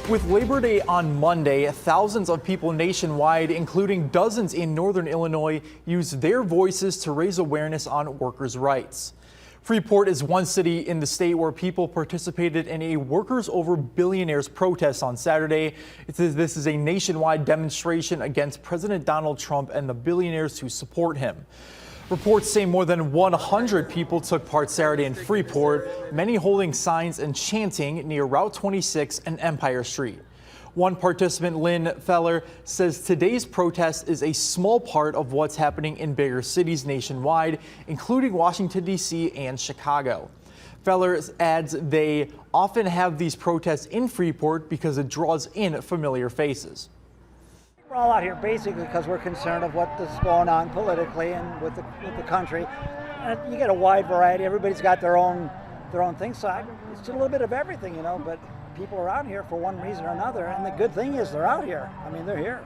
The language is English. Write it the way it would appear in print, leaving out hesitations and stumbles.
With Labor Day on Monday, thousands of people nationwide, including dozens in northern Illinois, used their voices to raise awareness on workers' rights. Freeport is one city in the state where people participated in a Workers Over Billionaires protest on Saturday. This is a nationwide demonstration against President Donald Trump and the billionaires who support him. Reports say more than 100 people took part Saturday in Freeport, many holding signs and chanting near Route 26 and Empire Street. One participant, Lynn Feller, says today's protest is a small part of what's happening in bigger cities nationwide, including Washington, D.C. and Chicago. Feller adds they often have these protests in Freeport because it draws in familiar faces. We're all out here basically because we're concerned of what is going on politically and with the country. And you get a wide variety. Everybody's got their own thing. So it's a little bit of everything, but people are out here for one reason or another. And the good thing is they're out here. I mean, they're here.